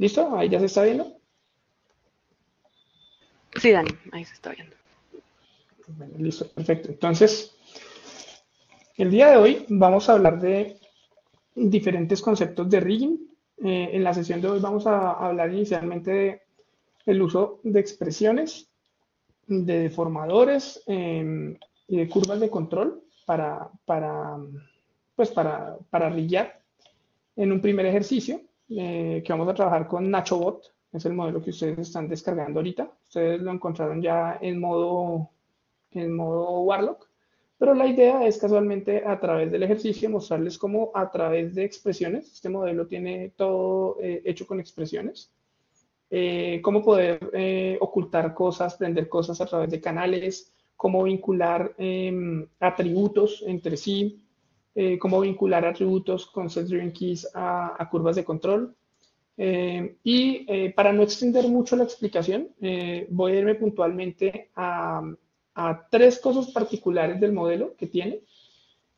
¿Listo? Ahí ya se está viendo. Sí, Dani, ahí se está viendo. Bueno, listo, perfecto. Entonces, el día de hoy vamos a hablar de diferentes conceptos de rigging. En la sesión de hoy vamos a hablar inicialmente de el uso de expresiones, de deformadores y de curvas de control para riggear en un primer ejercicio que vamos a trabajar con NachoBot. Es el modelo que ustedes están descargando ahorita. Ustedes lo encontraron ya en modo Warlock. Pero la idea es casualmente a través del ejercicio mostrarles cómo a través de expresiones, este modelo tiene todo hecho con expresiones, cómo poder ocultar cosas, prender cosas a través de canales, cómo vincular atributos entre sí, cómo vincular atributos con set-driven keys a curvas de control. Para no extender mucho la explicación, voy a irme puntualmente a tres cosas particulares del modelo que tiene,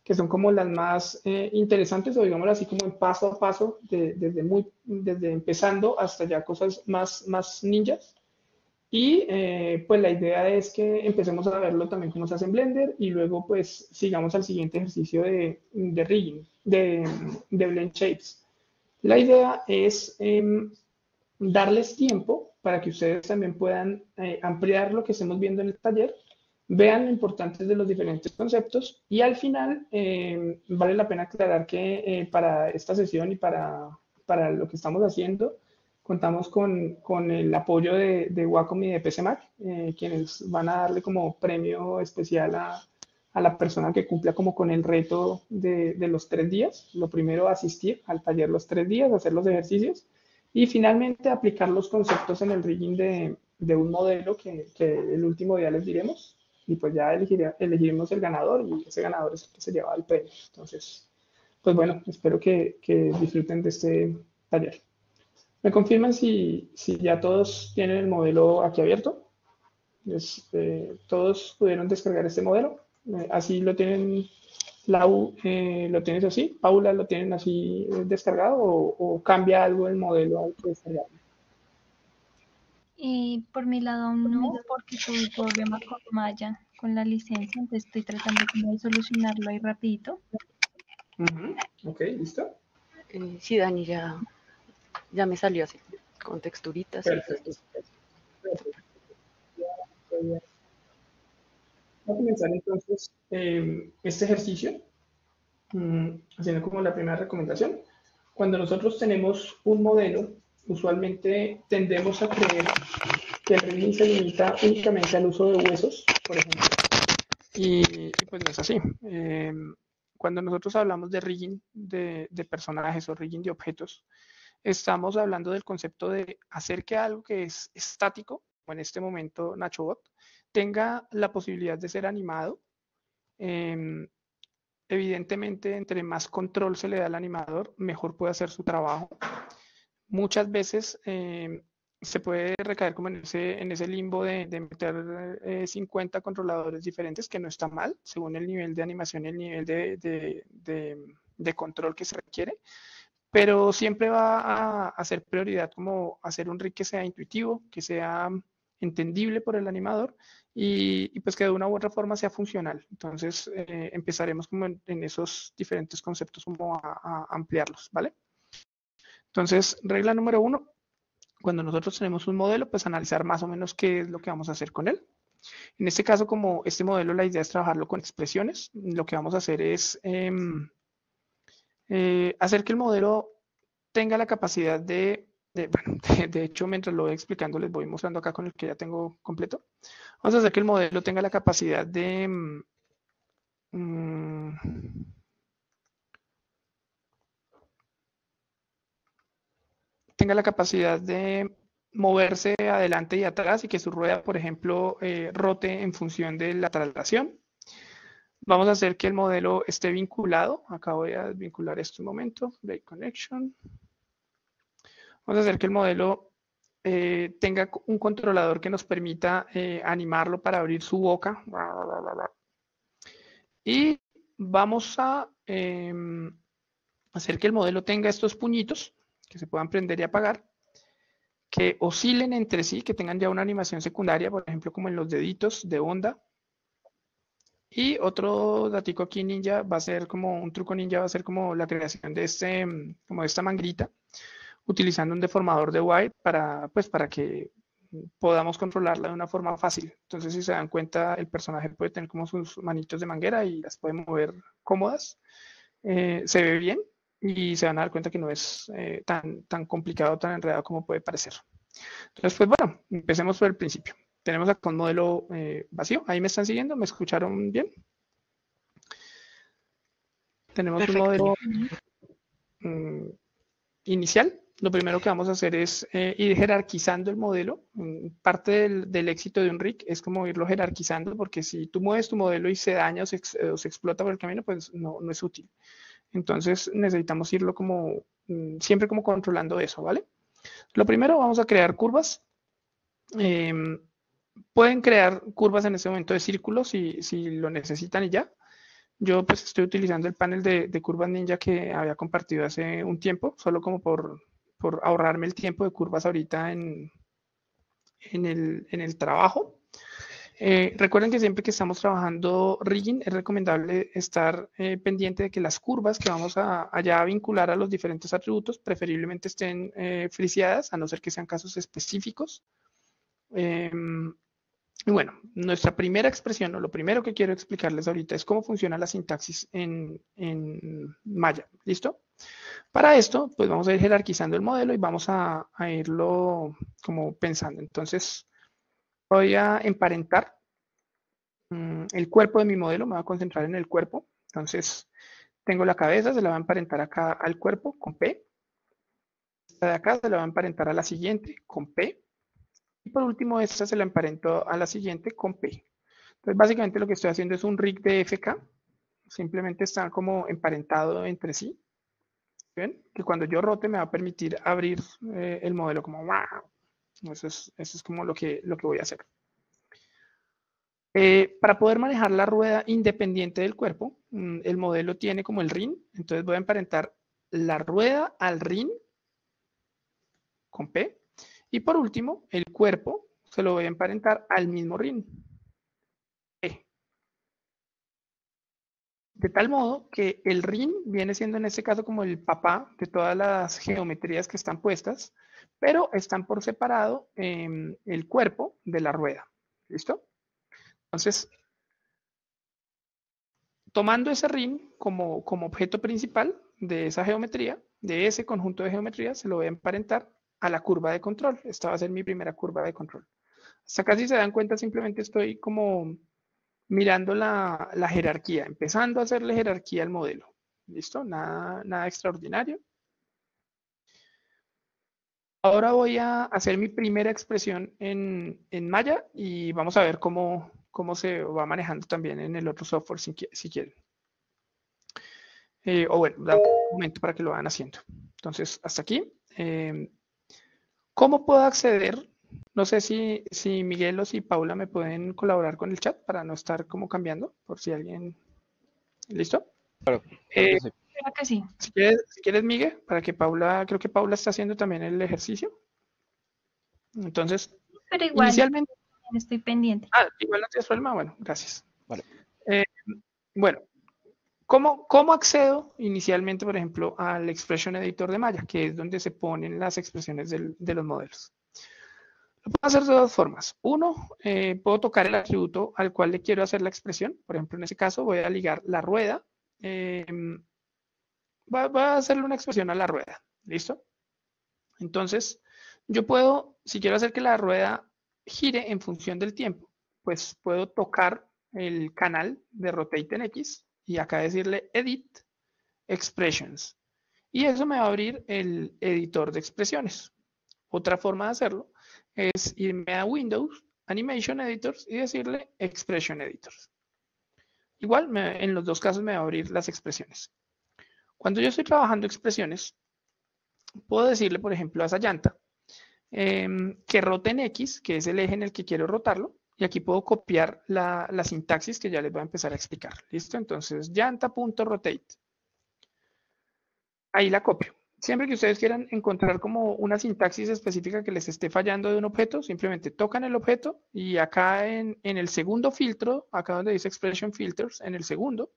que son como las más interesantes, o digamos así como en paso a paso, desde empezando hasta ya cosas más ninjas. Pues la idea es que empecemos a verlo también cómo se hace en Blender y luego pues sigamos al siguiente ejercicio de rigging, de Blend Shapes. La idea es darles tiempo para que ustedes también puedan ampliar lo que estemos viendo en el taller, vean lo importante de los diferentes conceptos y al final vale la pena aclarar que para esta sesión y para lo que estamos haciendo, contamos con el apoyo de Wacom y de PCMac, quienes van a darle como premio especial a la persona que cumpla como con el reto de los 3 días. Lo primero, asistir al taller los 3 días, hacer los ejercicios y finalmente aplicar los conceptos en el rigging de un modelo que el último día les diremos. Y pues ya elegiremos el ganador y ese ganador es el que se lleva el premio. Entonces, pues bueno, espero que disfruten de este taller. ¿Me confirman si ya todos tienen el modelo aquí abierto? ¿Todos pudieron descargar este modelo? ¿Así lo tienen, Lau, lo tienes así? ¿Paula lo tienen así descargado o cambia algo el modelo al que descargar? Por mi lado aún no, porque tuve un problema con Maya, con la licencia, entonces estoy tratando como de solucionarlo ahí rapidito. Ujú. Ok, ¿listo? Sí, Dani, ya me salió así, con texturitas y todo. Perfecto. Voy a comenzar entonces este ejercicio haciendo como la primera recomendación. Cuando nosotros tenemos un modelo, usualmente tendemos a creer que el rigging se limita únicamente al uso de huesos, por ejemplo. Pues no es así. Cuando nosotros hablamos de rigging de personajes o rigging de objetos, estamos hablando del concepto de hacer que algo que es estático, como en este momento NachoBot, tenga la posibilidad de ser animado. Eh, Evidentemente, entre más control se le da al animador, mejor puede hacer su trabajo. Muchas veces se puede recaer como en ese limbo de meter 50 controladores diferentes, que no está mal, según el nivel de animación y el nivel de control que se requiere, pero siempre va a ser prioridad como hacer un rig que sea intuitivo, que sea entendible por el animador pues que de una u otra forma sea funcional. Entonces empezaremos como en esos diferentes conceptos como a ampliarlos, ¿vale? Entonces, regla número uno, cuando nosotros tenemos un modelo, pues analizar más o menos qué es lo que vamos a hacer con él. En este caso, como este modelo, la idea es trabajarlo con expresiones, lo que vamos a hacer es hacer que el modelo tenga la capacidad bueno, de hecho, mientras lo voy explicando, les voy mostrando acá con el que ya tengo completo. Vamos a hacer que el modelo tenga la capacidad mm, tenga la capacidad de moverse adelante y atrás y que su rueda, por ejemplo, rote en función de la traslación. Vamos a hacer que el modelo esté vinculado. Acá voy a desvincular esto un momento. Break connection. Vamos a hacer que el modelo tenga un controlador que nos permita animarlo para abrir su boca. Y vamos a hacer que el modelo tenga estos puñitos que se puedan prender y apagar. que oscilen entre sí, que tengan ya una animación secundaria, por ejemplo, como en los deditos de onda. Y otro datico aquí ninja va a ser como un truco ninja, va a ser como la creación de como de esta manguerita, utilizando un deformador de wire pues, para que podamos controlarla de una forma fácil. Entonces, si se dan cuenta, el personaje puede tener como sus manitos de manguera y las puede mover cómodas. Se ve bien y se van a dar cuenta que no es tan complicado, tan enredado como puede parecer. Entonces, pues bueno, empecemos por el principio. Tenemos acá un modelo vacío. ¿Ahí me están siguiendo? ¿Me escucharon bien? Tenemos un Perfecto. modelo inicial. Lo primero que vamos a hacer es ir jerarquizando el modelo. Parte del éxito de un rig es como irlo jerarquizando, porque si tú mueves tu modelo y se daña o se explota por el camino, pues no es útil. Entonces necesitamos irlo como siempre como controlando eso, ¿vale? Lo primero, vamos a crear curvas. Pueden crear curvas en este momento de círculos si lo necesitan y ya. Yo pues estoy utilizando el panel de curvas ninja que había compartido hace un tiempo, solo como por ahorrarme el tiempo de curvas ahorita en el trabajo. Recuerden que siempre que estamos trabajando rigging es recomendable estar pendiente de que las curvas que vamos allá a vincular a los diferentes atributos preferiblemente estén friseadas, a no ser que sean casos específicos. Y bueno, nuestra primera expresión, o lo primero que quiero explicarles ahorita es cómo funciona la sintaxis en Maya. ¿Listo? Para esto, pues vamos a ir jerarquizando el modelo y vamos a irlo como pensando. Entonces, voy a emparentar el cuerpo de mi modelo, me voy a concentrar en el cuerpo. Entonces, tengo la cabeza, se la va a emparentar acá al cuerpo con P. Esta de acá se la va a emparentar a la siguiente con P. Y por último, esta se la emparento a la siguiente con P. Entonces, básicamente lo que estoy haciendo es un rig de FK. Simplemente están como emparentados entre sí. ¿Ven? Que cuando yo rote me va a permitir abrir el modelo como wow. Eso es como lo que voy a hacer. Para poder manejar la rueda independiente del cuerpo, el modelo tiene como el rin. Entonces voy a emparentar la rueda al rin con P. Y por último, el cuerpo se lo voy a emparentar al mismo rin. P. De tal modo que el rin viene siendo en este caso como el papá de todas las geometrías que están puestas, pero están por separado el cuerpo de la rueda. ¿Listo? Entonces, tomando ese rin como objeto principal de esa geometría, de ese conjunto de geometrías, se lo voy a emparentar a la curva de control. Esta va a ser mi primera curva de control. Hasta acá, si se dan cuenta, simplemente estoy como mirando la jerarquía, empezando a hacerle jerarquía al modelo. ¿Listo? Nada extraordinario. Ahora voy a hacer mi primera expresión en Maya y vamos a ver cómo se va manejando también en el otro software si quieren. O bueno, da un momento para que lo vayan haciendo. Entonces, hasta aquí. ¿Cómo puedo acceder? No sé si Miguel o si Paula me pueden colaborar con el chat para no estar como cambiando, por si alguien... ¿Listo? Claro, claro que sí. Creo que sí. Si quieres, Miguel, para que Paula, creo que Paula está haciendo también el ejercicio. Entonces, Pero igual, inicialmente... estoy pendiente. Igual no tienes problema. Bueno, gracias. Vale. Bueno, ¿cómo accedo inicialmente, por ejemplo, al Expression Editor de Maya, que es donde se ponen las expresiones de los modelos? Lo puedo hacer de dos formas. Uno, puedo tocar el atributo al cual le quiero hacer la expresión. Por ejemplo, en este caso voy a ligar la rueda. Voy a hacerle una expresión a la rueda. ¿Listo? Entonces, yo puedo, si quiero hacer que la rueda gire en función del tiempo, pues puedo tocar el canal de Rotate en X y acá decirle Edit Expressions. Y eso me va a abrir el editor de expresiones. Otra forma de hacerlo es irme a Windows, Animation Editors y decirle Expression Editors. Igual, en los dos casos me va a abrir las expresiones. Cuando yo estoy trabajando expresiones, puedo decirle, por ejemplo, a esa llanta que rote en X, que es el eje en el que quiero rotarlo, y aquí puedo copiar la sintaxis que ya les voy a empezar a explicar. ¿Listo? Entonces, llanta.rotate. Ahí la copio. Siempre que ustedes quieran encontrar como una sintaxis específica que les esté fallando de un objeto, simplemente tocan el objeto y acá en el segundo filtro, acá donde dice Expression Filters, en el segundo,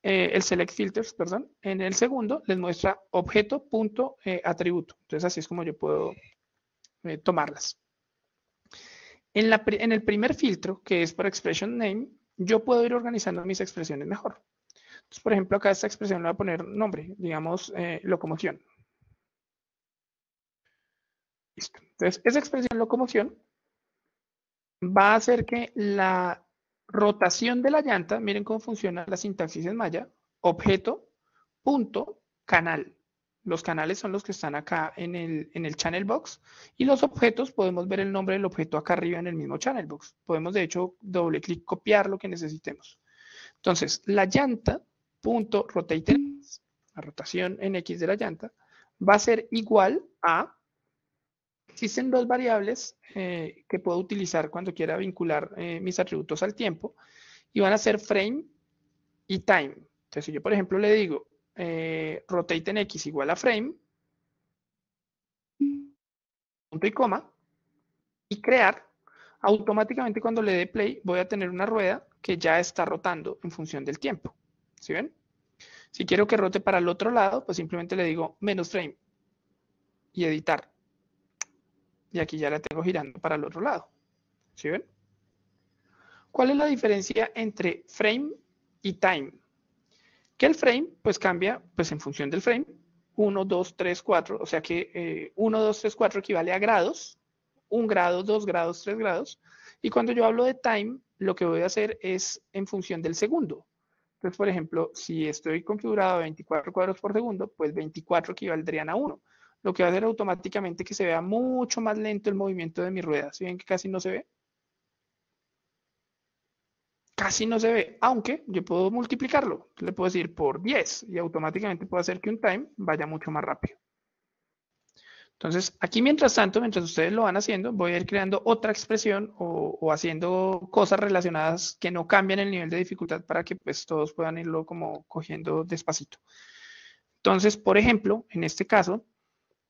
el Select Filters, perdón, en el segundo les muestra objeto.atributo. Entonces así es como yo puedo tomarlas. En el primer filtro, que es por Expression Name, yo puedo ir organizando mis expresiones mejor. Entonces, por ejemplo, acá esta expresión le voy a poner nombre, digamos, locomoción. Listo. Entonces, esa expresión locomoción va a hacer que la rotación de la llanta, miren cómo funciona la sintaxis en Maya, objeto, punto, canal. Los canales son los que están acá en el channel box y los objetos podemos ver el nombre del objeto acá arriba en el mismo channel box. Podemos de hecho doble clic copiar lo que necesitemos. Entonces la llanta punto rotate en X, la rotación en X de la llanta va a ser igual a, existen dos variables que puedo utilizar cuando quiera vincular mis atributos al tiempo y van a ser frame y time. Entonces si yo por ejemplo le digo rotate en X igual a frame, punto y coma, y crear, automáticamente cuando le dé play voy a tener una rueda que ya está rotando en función del tiempo. ¿Sí ven? Si quiero que rote para el otro lado, pues simplemente le digo menos frame y editar. Y aquí ya la tengo girando para el otro lado. ¿Sí ven? ¿Cuál es la diferencia entre frame y time? Que el frame pues cambia pues en función del frame. 1, 2, 3, 4. O sea que 1, 2, 3, 4 equivale a grados. 1 grado, 2 grados, 3 grados. Y cuando yo hablo de time, lo que voy a hacer es en función del segundo. Entonces, por ejemplo, si estoy configurado a 24 cuadros por segundo, pues 24 equivaldrían a 1. Lo que va a hacer automáticamente que se vea mucho más lento el movimiento de mi rueda. ¿Sí ven que casi no se ve? Casi no se ve, aunque yo puedo multiplicarlo. Le puedo decir por 10 y automáticamente puedo hacer que un time vaya mucho más rápido. Entonces, aquí mientras tanto, mientras ustedes lo van haciendo, voy a ir creando otra expresión o haciendo cosas relacionadas que no cambian el nivel de dificultad para que pues todos puedan irlo como cogiendo despacito. Entonces, por ejemplo, en este caso,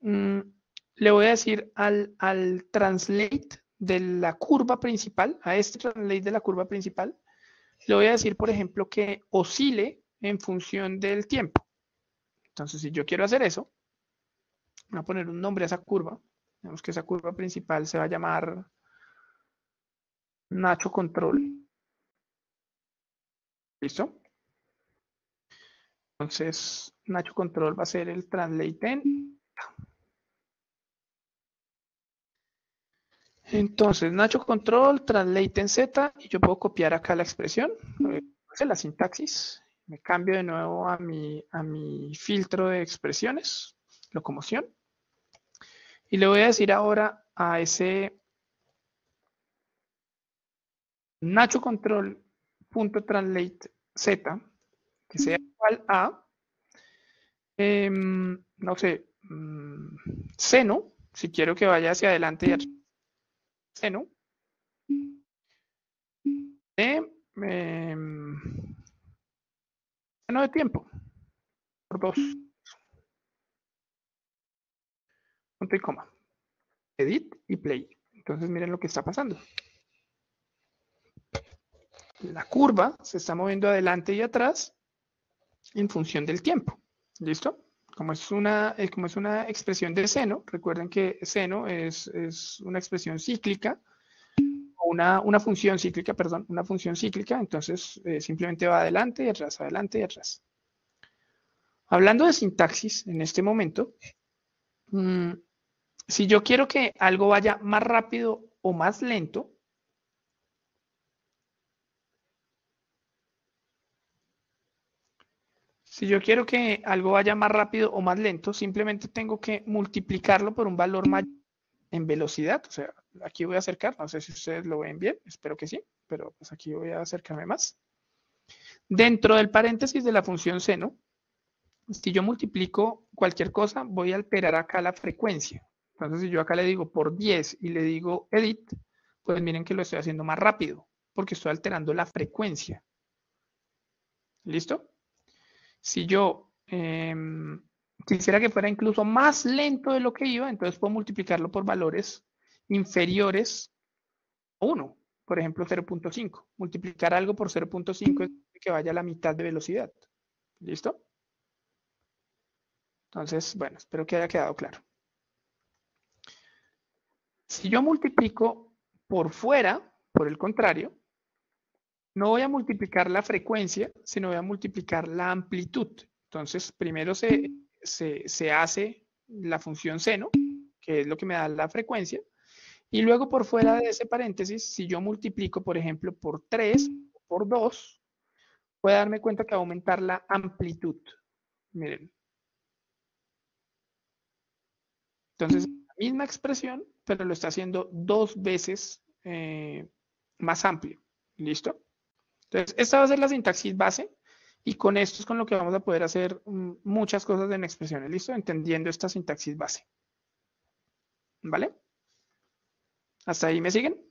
le voy a decir al translate de la curva principal, a este translate de la curva principal, le voy a decir, por ejemplo, que oscile en función del tiempo. Entonces, si yo quiero hacer eso, voy a poner un nombre a esa curva. Vemos que esa curva principal se va a llamar Nacho Control. ¿Listo? Entonces, Nacho Control va a ser el translate en. Entonces, Nacho Control, translate en Z, y yo puedo copiar acá la expresión, la sintaxis. Me cambio de nuevo a mi filtro de expresiones, locomoción. Y le voy a decir ahora a ese Nacho Control.translate Z, que sea igual a, no sé, seno, si quiero que vaya hacia adelante y atrás, seno, seno de tiempo, por 2, punto y coma, edit y play. Entonces miren lo que está pasando. La curva se está moviendo adelante y atrás en función del tiempo. ¿Listo? Como es una expresión de seno, recuerden que seno es una expresión cíclica, una función cíclica, perdón, una función cíclica, entonces simplemente va adelante y atrás, adelante y atrás. Hablando de sintaxis en este momento, si yo quiero que algo vaya más rápido o más lento, si yo quiero que algo vaya más rápido o más lento, simplemente tengo que multiplicarlo por un valor mayor en velocidad. O sea, aquí voy a acercar, no sé si ustedes lo ven bien, espero que sí, pero pues aquí voy a acercarme más. Dentro del paréntesis de la función seno, si yo multiplico cualquier cosa, voy a alterar acá la frecuencia. Entonces, si yo acá le digo por 10 y le digo edit, pues miren que lo estoy haciendo más rápido, porque estoy alterando la frecuencia. ¿Listo? Si yo quisiera que fuera incluso más lento de lo que iba, entonces puedo multiplicarlo por valores inferiores a 1. Por ejemplo, 0.5. Multiplicar algo por 0.5 es que vaya a la mitad de velocidad. ¿Listo? Entonces, bueno, espero que haya quedado claro. Si yo multiplico por fuera, por el contrario, no voy a multiplicar la frecuencia, sino voy a multiplicar la amplitud. Entonces, primero se hace la función seno, que es lo que me da la frecuencia, y luego por fuera de ese paréntesis, si yo multiplico, por ejemplo, por 3 o por 2, voy a darme cuenta que va a aumentar la amplitud. Miren. Entonces, la misma expresión, pero lo está haciendo 2 veces más amplio. ¿Listo? Entonces, esta va a ser la sintaxis base y con esto es con lo que vamos a poder hacer muchas cosas en expresiones. ¿Listo? Entendiendo esta sintaxis base. ¿Vale? ¿Hasta ahí me siguen?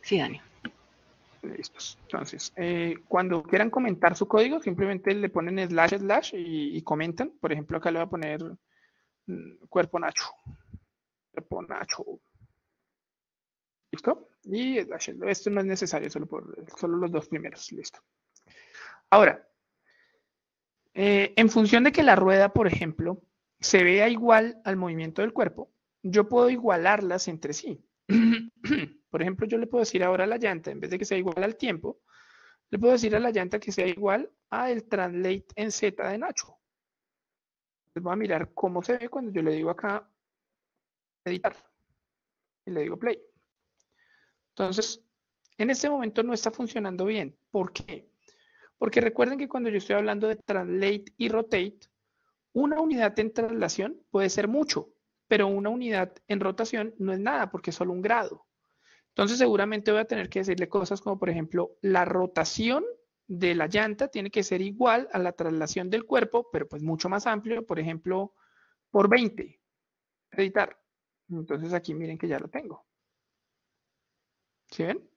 Sí, Dani. Listos. Entonces, cuando quieran comentar su código, simplemente le ponen // y comentan. Por ejemplo, acá le voy a poner cuerpo Nacho. Cuerpo Nacho. ¿Listo? Y esto no es necesario, solo los 2 primeros. Listo. Ahora, en función de que la rueda, por ejemplo, se vea igual al movimiento del cuerpo, yo puedo igualarlas entre sí. Por ejemplo, yo le puedo decir ahora a la llanta, en vez de que sea igual al tiempo, le puedo decir a la llanta que sea igual a el translate en Z de Nacho. Entonces voy a mirar cómo se ve cuando yo le digo acá editar y le digo play. Entonces, en este momento no está funcionando bien. ¿Por qué? Porque recuerden que cuando yo estoy hablando de translate y rotate, una unidad en traslación puede ser mucho, pero una unidad en rotación no es nada porque es solo un grado. Entonces seguramente voy a tener que decirle cosas como, por ejemplo, la rotación de la llanta tiene que ser igual a la traslación del cuerpo, pero pues mucho más amplio, por ejemplo, por 20. Editar. Entonces aquí miren que ya lo tengo. ¿Sí ven?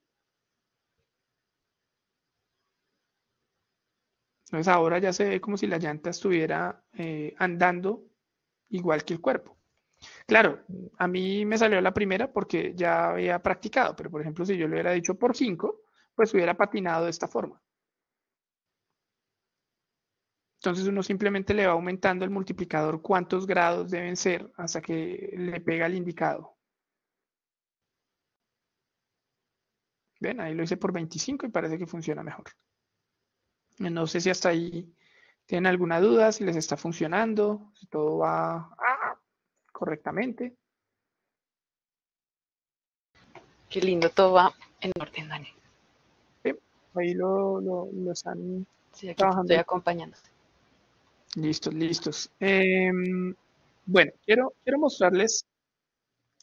Entonces ahora ya se ve como si la llanta estuviera andando igual que el cuerpo. Claro, a mí me salió la primera porque ya había practicado, pero por ejemplo si yo le hubiera dicho por 5, pues hubiera patinado de esta forma. Entonces uno simplemente le va aumentando el multiplicador cuántos grados deben ser hasta que le pega el indicado. Ven, ahí lo hice por 25 y parece que funciona mejor. No sé si hasta ahí tienen alguna duda, si les está funcionando, si todo va correctamente. Qué lindo, todo va en orden, Dani. Sí, ahí lo están Sí, aquí te trabajando. estoy acompañando. Listos, listos. Bueno, quiero mostrarles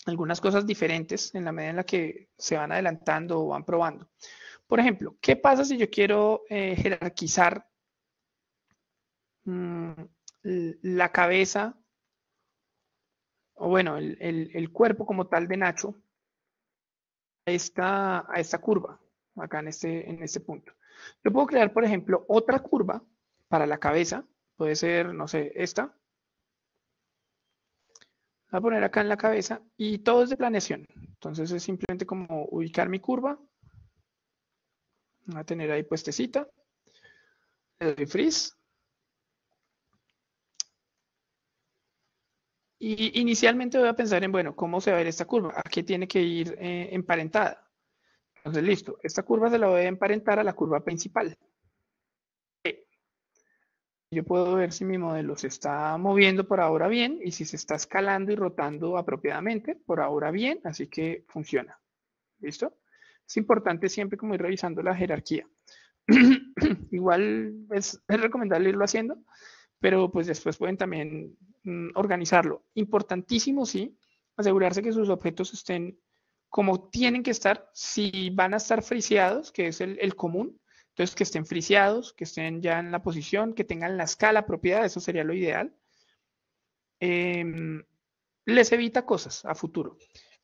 algunas cosas diferentes en la medida en la que se van adelantando o van probando. Por ejemplo, ¿qué pasa si yo quiero jerarquizar la cabeza, o bueno, el cuerpo como tal de Nacho a esta curva, acá en este punto? Yo puedo crear, por ejemplo, otra curva para la cabeza, puede ser, no sé, esta. Voy a poner acá en la cabeza y todo es de planeación. Entonces es simplemente como ubicar mi curva. Voy a tener ahí puestecita. Le doy freeze. Y inicialmente voy a pensar en, bueno, ¿cómo se va a ver esta curva? ¿A qué tiene que ir emparentada? Entonces, listo. Esta curva se la voy a emparentar a la curva principal. Yo puedo ver si mi modelo se está moviendo por ahora bien y si se está escalando y rotando apropiadamente por ahora bien, así que funciona. ¿Listo? Es importante siempre como ir revisando la jerarquía. Igual es recomendable irlo haciendo, pero pues después pueden también organizarlo. Importantísimo, sí, asegurarse que sus objetos estén como tienen que estar. Si van a estar friseados, que es el común, entonces que estén friseados, que estén ya en la posición, que tengan la escala apropiada, eso sería lo ideal. Les evita cosas a futuro.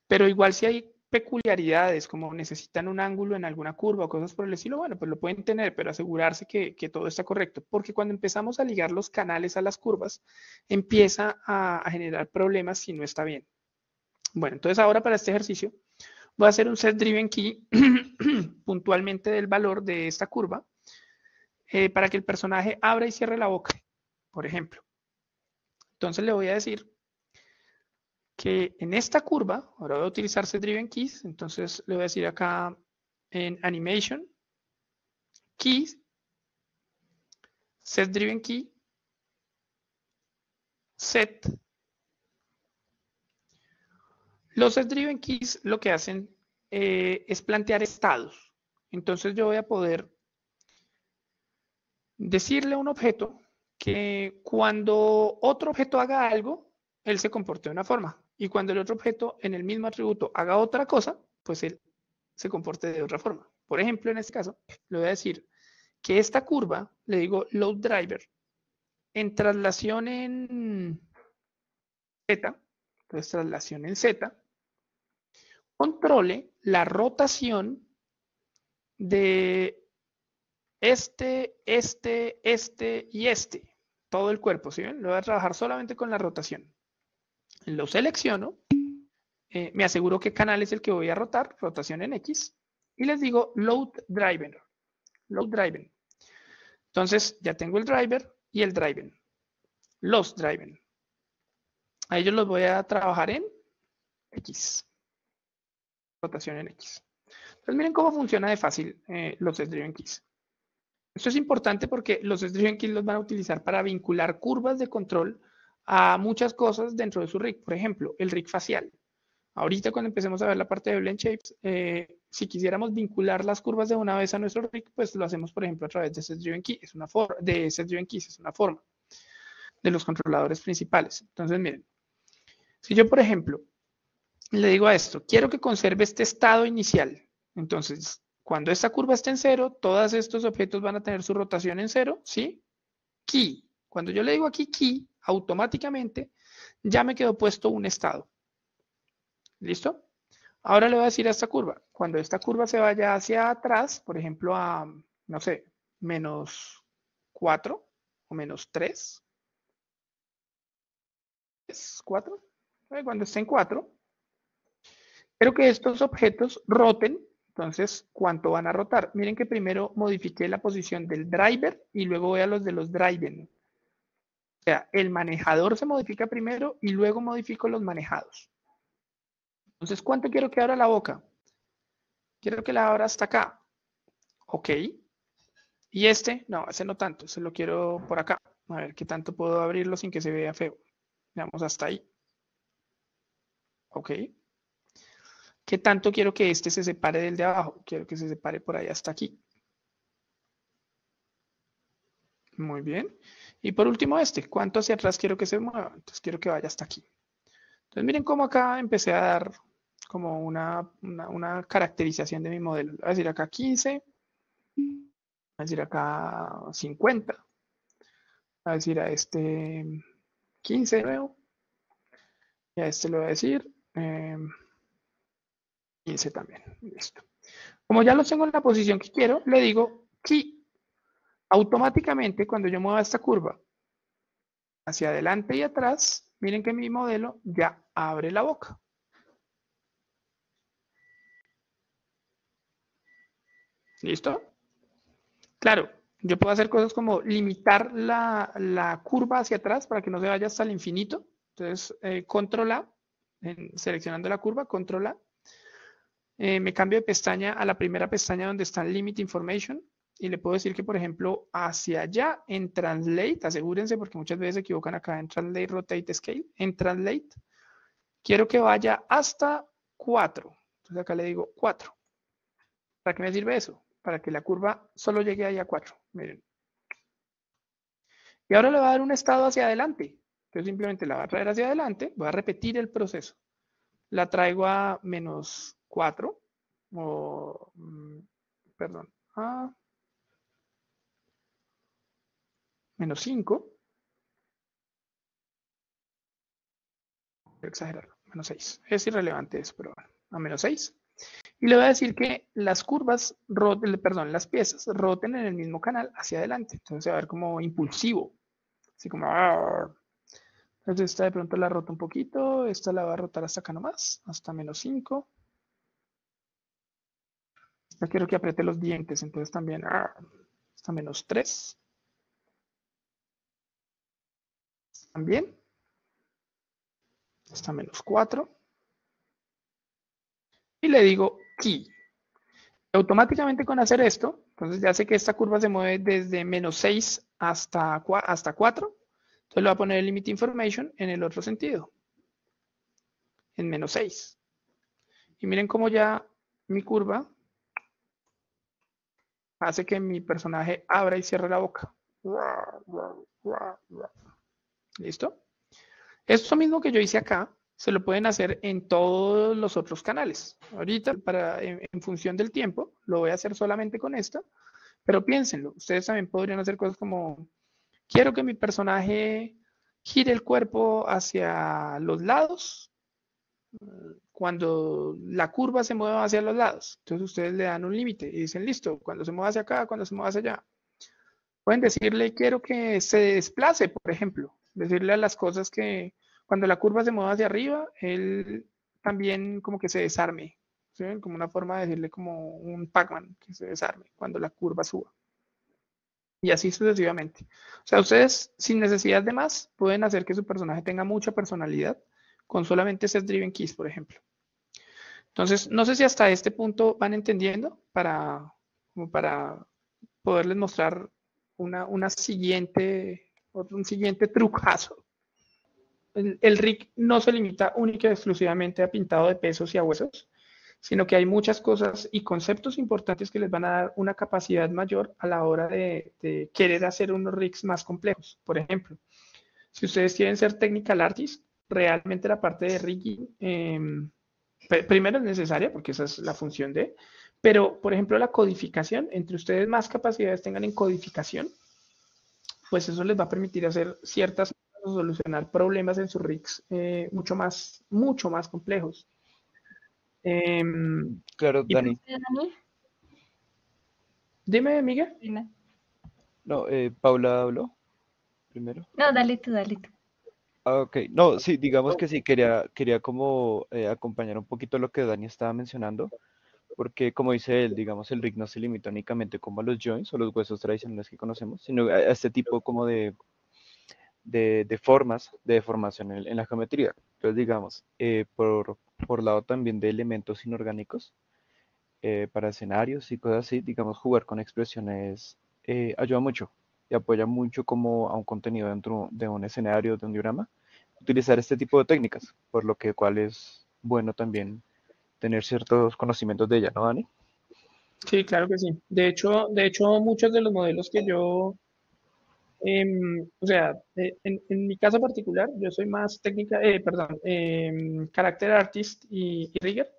Pero igual si hay peculiaridades, como necesitan un ángulo en alguna curva o cosas por el estilo, bueno, pues lo pueden tener, pero asegurarse que todo está correcto, porque cuando empezamos a ligar los canales a las curvas, empieza a generar problemas si no está bien. Bueno, entonces ahora para este ejercicio voy a hacer un set driven key puntualmente del valor de esta curva para que el personaje abra y cierre la boca, por ejemplo. Entonces le voy a decir que en esta curva, ahora voy a utilizar set driven keys, entonces le voy a decir acá en animation, keys, set driven key, set. Los set driven keys lo que hacen es plantear estados. Entonces yo voy a poder decirle a un objeto que cuando otro objeto haga algo, él se comporte de una forma. Y cuando el otro objeto en el mismo atributo haga otra cosa, pues él se comporte de otra forma. Por ejemplo, en este caso, le voy a decir que esta curva, le digo load driver, en traslación en Z, entonces traslación en Z, controle la rotación de este y este. Todo el cuerpo, ¿sí ven? Lo voy a trabajar solamente con la rotación. Lo selecciono, me aseguro qué canal es el que voy a rotar, rotación en X, y les digo load driver. Load driver. Entonces ya tengo el driver y el driver. Los driver. A ellos los voy a trabajar en X. Rotación en X. Entonces miren cómo funciona de fácil los driven keys. Esto es importante porque los driven keys los van a utilizar para vincular curvas de control a muchas cosas dentro de su rig. Por ejemplo, el rig facial. Ahorita cuando empecemos a ver la parte de Blend Shapes, si quisiéramos vincular las curvas de una vez a nuestro rig, pues lo hacemos, por ejemplo, a través de set-driven key, es una forma de set-driven keys, es una forma de los controladores principales. Entonces, miren, si yo, por ejemplo, le digo a esto, quiero que conserve este estado inicial. Entonces, cuando esta curva esté en cero, todos estos objetos van a tener su rotación en cero, ¿sí? Key. Cuando yo le digo aquí key, automáticamente ya me quedó puesto un estado. ¿Listo? Ahora le voy a decir a esta curva, cuando esta curva se vaya hacia atrás, por ejemplo a, no sé, menos 4 o menos 3, ¿es 4? Cuando esté en 4, quiero que estos objetos roten. Entonces, ¿cuánto van a rotar? Miren que primero modifiqué la posición del driver y luego voy a los de los drivers. O sea, el manejador se modifica primero y luego modifico los manejados. Entonces, ¿cuánto quiero que abra la boca? Quiero que la abra hasta acá. Ok. Y este, no, ese no tanto, ese lo quiero por acá. A ver qué tanto puedo abrirlo sin que se vea feo. Veamos hasta ahí. Ok. ¿Qué tanto quiero que este se separe del de abajo? Quiero que se separe por ahí hasta aquí. Muy bien. Y por último este, ¿cuánto hacia atrás quiero que se mueva? Entonces quiero que vaya hasta aquí. Entonces miren cómo acá empecé a dar como una caracterización de mi modelo. Voy a decir acá 15, voy a decir acá 50, voy a decir a este 15 de nuevo, y a este le voy a decir 15 también. Listo. Como ya los tengo en la posición que quiero, le digo key. Automáticamente cuando yo mueva esta curva hacia adelante y atrás, miren que mi modelo ya abre la boca. ¿Listo? Claro, yo puedo hacer cosas como limitar la curva hacia atrás para que no se vaya hasta el infinito. Entonces, control A, seleccionando la curva, control A. Me cambio de pestaña a la primera pestaña donde está el Limit Information y le puedo decir que, por ejemplo, hacia allá en Translate, asegúrense porque muchas veces se equivocan acá en Translate, Rotate, Scale. En Translate, quiero que vaya hasta 4. Entonces acá le digo 4. ¿Para qué me sirve eso? Para que la curva solo llegue ahí a 4. Miren. Y ahora le voy a dar un estado hacia adelante. Entonces simplemente la voy a traer hacia adelante, voy a repetir el proceso. La traigo a menos 4, o, perdón, a menos 5. Voy a exagerar, menos 6. Es irrelevante eso, pero bueno, a menos 6. Y le voy a decir que las curvas, perdón, las piezas roten en el mismo canal hacia adelante. Entonces se va a ver como impulsivo, así como... Entonces esta de pronto la rota un poquito, esta la va a rotar hasta acá nomás, hasta -5. Esta quiero que apriete los dientes, entonces también hasta -3. También, hasta -4. Y le digo key. Automáticamente con hacer esto, entonces ya sé que esta curva se mueve desde -6 hasta 4. Entonces le voy a poner el limit information en el otro sentido, en -6. Y miren cómo ya mi curva hace que mi personaje abra y cierre la boca. ¿Listo? Esto mismo que yo hice acá, se lo pueden hacer en todos los otros canales. Ahorita, en función del tiempo, lo voy a hacer solamente con esta, pero piénsenlo. Ustedes también podrían hacer cosas como, quiero que mi personaje gire el cuerpo hacia los lados cuando la curva se mueva hacia los lados. Entonces ustedes le dan un límite y dicen, listo, cuando se mueva hacia acá, cuando se mueva hacia allá. Pueden decirle, quiero que se desplace, por ejemplo. Decirle a las cosas que cuando la curva se mueva hacia arriba, él también como que se desarme. ¿Sí? Como una forma de decirle como un Pac-Man que se desarme cuando la curva suba. Y así sucesivamente. O sea, ustedes sin necesidad de más pueden hacer que su personaje tenga mucha personalidad con solamente set driven keys, por ejemplo. Entonces, no sé si hasta este punto van entendiendo como para poderles mostrar un siguiente trucazo. El rig no se limita única y exclusivamente a pintado de pesos y a huesos, sino que hay muchas cosas y conceptos importantes que les van a dar una capacidad mayor a la hora de querer hacer unos rigs más complejos. Por ejemplo, si ustedes quieren ser technical artists, realmente la parte de rigging primero es necesaria porque esa es la función de, pero por ejemplo la codificación, entre ustedes más capacidades tengan en codificación, pues eso les va a permitir hacer ciertas o solucionar problemas en sus rigs mucho más complejos. Claro, Y Dani. Dani, dime, Miguel. Dina. No, Paula habló primero. No, dale tú, dale tú. Ah, ok. No, sí, digamos que sí, quería como acompañar un poquito lo que Dani estaba mencionando, porque como dice él, digamos, el rig no se limita únicamente como a los joints o los huesos tradicionales que conocemos, sino a este tipo como de formas de deformación en la geometría. Entonces, digamos, por lado también de elementos inorgánicos, para escenarios y cosas así, digamos, jugar con expresiones ayuda mucho y apoya mucho como a un contenido dentro de un escenario, de un diorama, utilizar este tipo de técnicas, por lo que cual es bueno también tener ciertos conocimientos de ella, ¿no, Dani? Sí, claro que sí. De hecho, muchos de los modelos que yo, o sea, en mi caso particular, yo soy más character artist y rigger.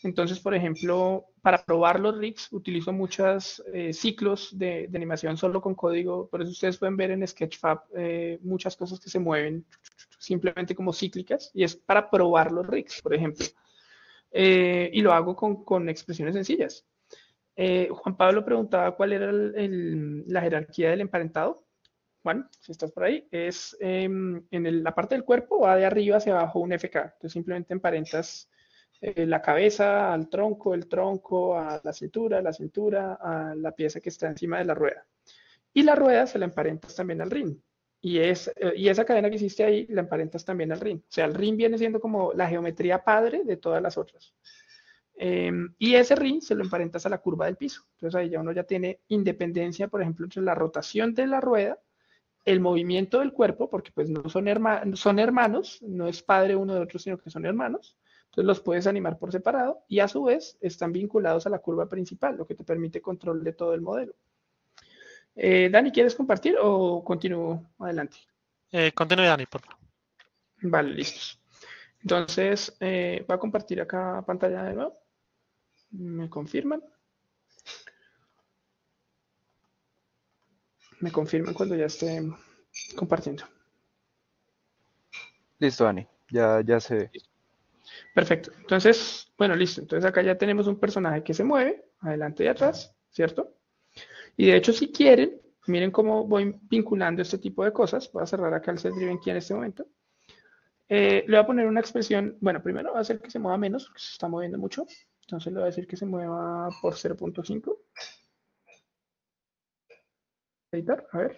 Entonces, por ejemplo, para probar los rigs utilizo muchos ciclos de animación solo con código. Por eso ustedes pueden ver en Sketchfab muchas cosas que se mueven simplemente como cíclicas y es para probar los rigs, por ejemplo. Y lo hago con expresiones sencillas. Juan Pablo preguntaba cuál era la jerarquía del emparentado. Juan, si estás por ahí, es la parte del cuerpo va de arriba hacia abajo un FK. Entonces simplemente emparentas la cabeza al tronco, el tronco a la cintura a la pieza que está encima de la rueda. Y la rueda se la emparentas también al rin. Y esa cadena que hiciste ahí la emparentas también al rin. O sea, el rin viene siendo como la geometría padre de todas las otras. Y ese rin se lo emparentas a la curva del piso. Entonces ahí ya uno ya tiene independencia, por ejemplo, entre la rotación de la rueda, el movimiento del cuerpo, porque pues no son hermanos, no es padre uno de otro, sino que son hermanos. Entonces los puedes animar por separado y a su vez están vinculados a la curva principal, lo que te permite control de todo el modelo. Dani, ¿quieres compartir o continúo adelante? Continúe, Dani, por favor. Vale, listos. Entonces, voy a compartir acá pantalla de nuevo. ¿Me confirman? Me confirman cuando ya esté compartiendo. Listo, Dani, ya se ve. Perfecto. Entonces, bueno, listo. Entonces acá ya tenemos un personaje que se mueve adelante y atrás, ¿cierto? Y de hecho, si quieren, miren cómo voy vinculando este tipo de cosas. Voy a cerrar acá el set driven key en este momento. Le voy a poner una expresión, bueno, primero voy a hacer que se mueva menos, porque se está moviendo mucho. Entonces le voy a decir que se mueva por 0.5. Editar, a ver.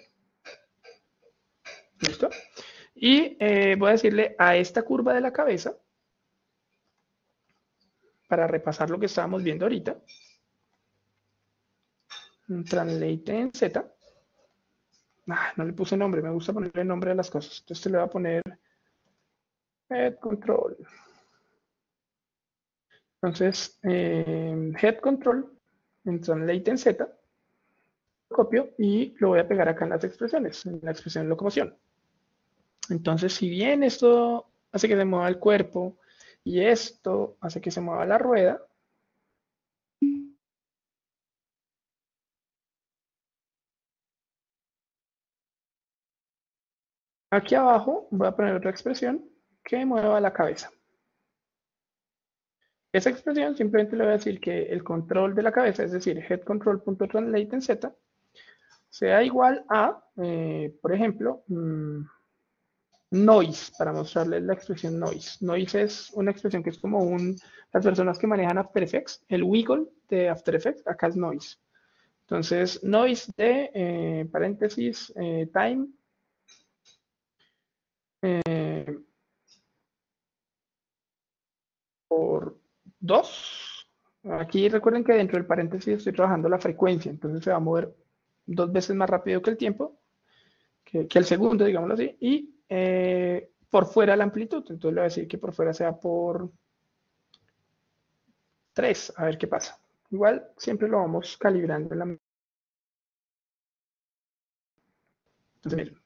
Listo. Y voy a decirle a esta curva de la cabeza, para repasar lo que estábamos viendo ahorita, un translate en Z. No le puse nombre, me gusta ponerle nombre a las cosas. Entonces le voy a poner head control. Entonces, head control en translate en Z, lo copio y lo voy a pegar acá en las expresiones, en la expresión locomoción. Entonces, si bien esto hace que se mueva el cuerpo y esto hace que se mueva la rueda, aquí abajo voy a poner otra expresión que mueva la cabeza. Esa expresión simplemente le voy a decir que el control de la cabeza, es decir, headControl.translate en Z, sea igual a, por ejemplo, noise, para mostrarles la expresión noise. Noise es una expresión que es como las personas que manejan After Effects, el wiggle de After Effects, acá es noise. Entonces, noise de, paréntesis, time, por 2. Aquí recuerden que dentro del paréntesis estoy trabajando la frecuencia, entonces se va a mover 2 veces más rápido que el tiempo, que el segundo, digámoslo así, y por fuera la amplitud, entonces le voy a decir que por fuera sea por 3, a ver qué pasa. Igual siempre lo vamos calibrando en la... Entonces, miren,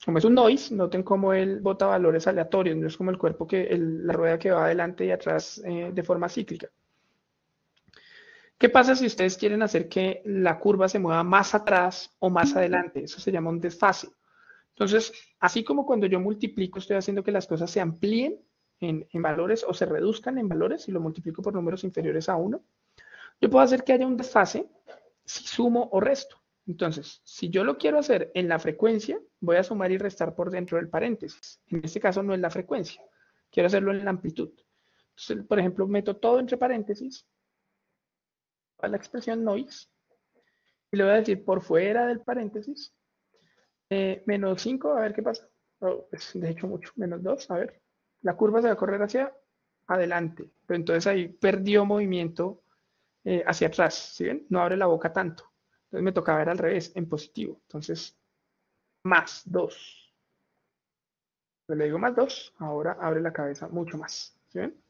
como es un noise, noten cómo él bota valores aleatorios, no es como el cuerpo la rueda que va adelante y atrás de forma cíclica. ¿Qué pasa si ustedes quieren hacer que la curva se mueva más atrás o más adelante? Eso se llama un desfase. Entonces, así como cuando yo multiplico, estoy haciendo que las cosas se amplíen en valores o se reduzcan en valores y lo multiplico por números inferiores a 1, yo puedo hacer que haya un desfase si sumo o resto. Entonces, si yo lo quiero hacer en la frecuencia, voy a sumar y restar por dentro del paréntesis. En este caso no es la frecuencia, quiero hacerlo en la amplitud. Entonces, por ejemplo, meto todo entre paréntesis a la expresión noise y le voy a decir por fuera del paréntesis menos 5, a ver qué pasa. Oh, es de hecho mucho, menos 2, a ver. La curva se va a correr hacia adelante, pero entonces ahí perdió movimiento hacia atrás, ¿sí ven? No abre la boca tanto. Entonces me toca ver al revés, en positivo. Entonces, más 2. Le digo más 2, ahora abre la cabeza mucho más, ¿sí ven?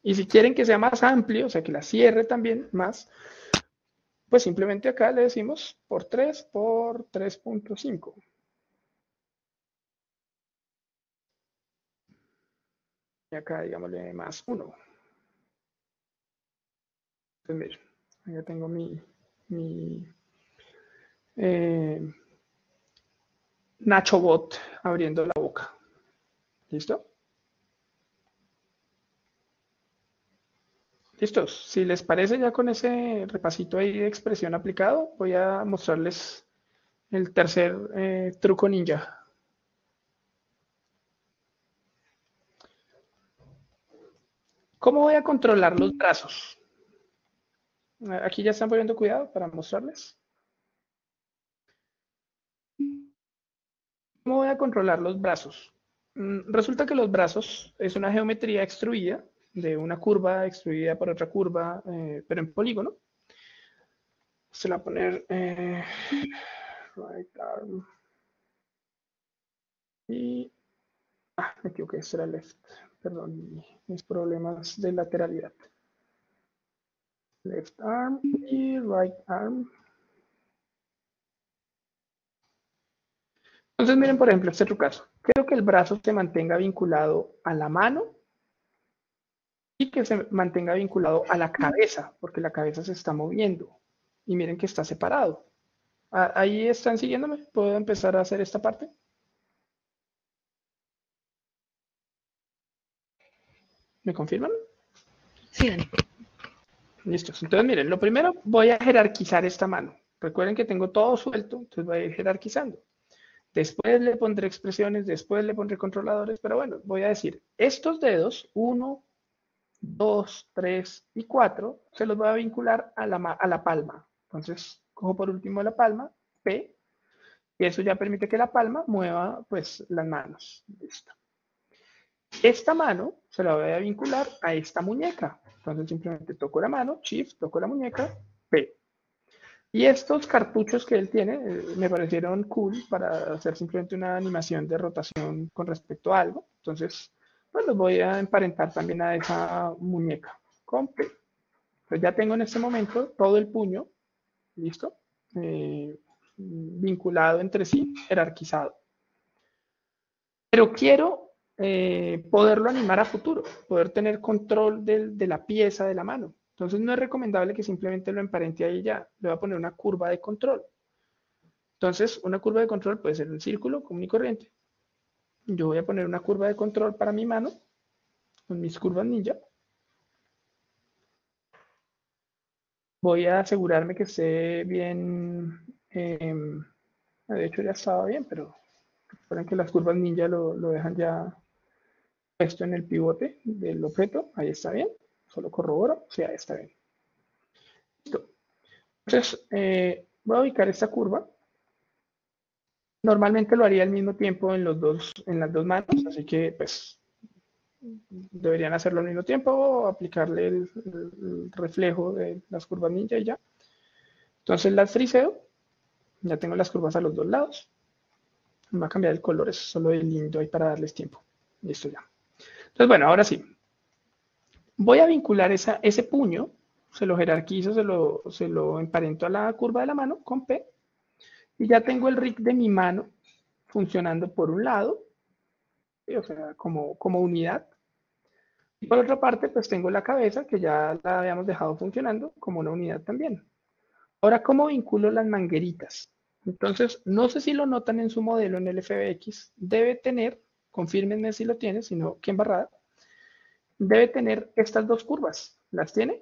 Y si quieren que sea más amplio, o sea, que la cierre también más, pues simplemente acá le decimos por 3 por 3.5. Y acá digámosle más 1. Entonces, miren, ya tengo mi Nacho Bot abriendo la boca. ¿Listo? Listos. Si les parece, ya con ese repasito ahí de expresión aplicado, voy a mostrarles el tercer truco ninja. ¿Cómo voy a controlar los brazos? Aquí ya están poniendo cuidado para mostrarles. ¿Cómo voy a controlar los brazos? Resulta que los brazos es una geometría extruida de una curva extruida por otra curva, pero en polígono. Se la va a poner right arm. Y me equivoqué, este era left. Perdón, mis problemas de lateralidad. Left arm y right arm. Entonces miren, por ejemplo, este otro caso. Quiero que el brazo se mantenga vinculado a la mano y que se mantenga vinculado a la cabeza, porque la cabeza se está moviendo. Y miren que está separado. Ahí están siguiéndome. ¿Puedo empezar a hacer esta parte? ¿Me confirman? Sí, Dani. Listo. Entonces, miren, lo primero voy a jerarquizar esta mano. Recuerden que tengo todo suelto, entonces voy a ir jerarquizando. Después le pondré expresiones, después le pondré controladores, pero bueno, voy a decir, estos dedos, 1, 2, 3 y 4, se los voy a vincular a la palma. Entonces, cojo por último la palma, P, y eso ya permite que la palma mueva, pues, las manos. Listo. Esta mano se la voy a vincular a esta muñeca. Entonces, simplemente toco la mano, Shift, toco la muñeca, P. Y estos cartuchos que él tiene me parecieron cool para hacer simplemente una animación de rotación con respecto a algo. Entonces, pues los voy a emparentar también a esa muñeca con P. Entonces ya tengo en este momento todo el puño, listo, vinculado entre sí, jerarquizado. Pero quiero poderlo animar a futuro, poder tener control de la pieza de la mano. Entonces no es recomendable que simplemente lo emparente ahí ya. Le voy a poner una curva de control. Entonces, una curva de control puede ser un círculo común y corriente. Yo voy a poner una curva de control para mi mano, con mis curvas ninja. Voy a asegurarme que esté bien. De hecho, ya estaba bien, pero recuerden que las curvas ninja lo dejan ya puesto en el pivote del objeto. Ahí está bien. Solo corroboro. Sí, ahí está bien. Listo. Entonces, voy a ubicar esta curva. Normalmente lo haría al mismo tiempo en las dos manos, así que pues deberían hacerlo al mismo tiempo o aplicarle el reflejo de las curvas ninja y ya. Entonces las friseo, ya tengo las curvas a los dos lados. Me va a cambiar el color, es solo el lindo ahí para darles tiempo. Listo ya. Entonces bueno, ahora sí. Voy a vincular ese puño, se lo jerarquizo, se lo emparento a la curva de la mano con P. Y ya tengo el rig de mi mano funcionando por un lado, ¿sí? O sea, como unidad. Y por otra parte, pues tengo la cabeza, que ya la habíamos dejado funcionando como una unidad también. Ahora, ¿cómo vinculo las mangueritas? Entonces, no sé si lo notan en su modelo en el FBX, debe tener, confírmenme si lo tiene, si no, qué embarrada, debe tener estas dos curvas. ¿Las tiene?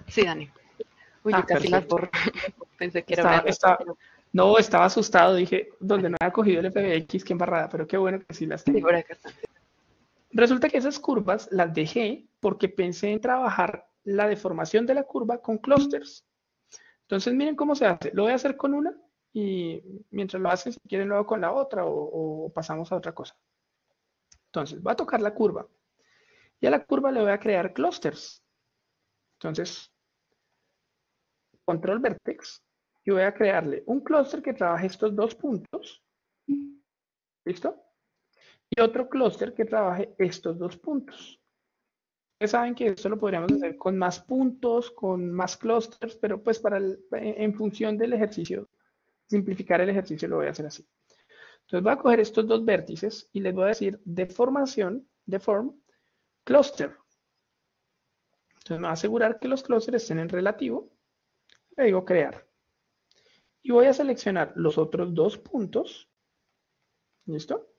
Sí, Dani. Uy, yo casi las Perfecto. borro. Pensé que era una error. No, estaba asustado, dije, donde no había cogido el FBX, qué embarrada, pero qué bueno que sí las Sí, tengo. por acá está. Resulta que esas curvas las dejé porque pensé en trabajar la deformación de la curva con clusters. Entonces miren cómo se hace. Lo voy a hacer con una y mientras lo hacen, si quieren lo hago con la otra o pasamos a otra cosa. Entonces voy a tocar la curva y a la curva le voy a crear clusters. Entonces, control vertex y voy a crearle un clúster que trabaje estos dos puntos. ¿Listo? Y otro clúster que trabaje estos dos puntos. Ustedes saben que esto lo podríamos hacer con más puntos, con más clusters, pero pues en función del ejercicio, simplificar el ejercicio lo voy a hacer así. Entonces voy a coger estos dos vértices y les voy a decir deformación, deform, cluster. Entonces me voy a asegurar que los clusters estén en relativo. Le digo crear. Y voy a seleccionar los otros dos puntos. ¿Listo?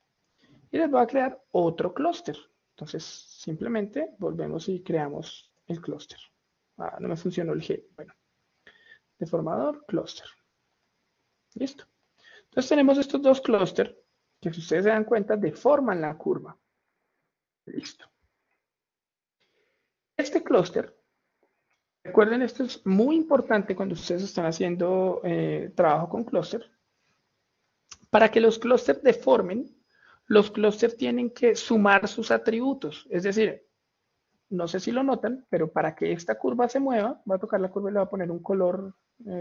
Y les voy a crear otro clúster. Entonces, simplemente volvemos y creamos el clúster. No me funcionó el G. Bueno, deformador, clúster. Listo. Entonces tenemos estos dos clústeres que, si ustedes se dan cuenta, deforman la curva. Listo. Este clúster, recuerden, esto es muy importante cuando ustedes están haciendo trabajo con clúster. Para que los clústeres deformen, los clústeres tienen que sumar sus atributos. Es decir, no sé si lo notan, pero para que esta curva se mueva, voy a tocar la curva y le voy a poner un color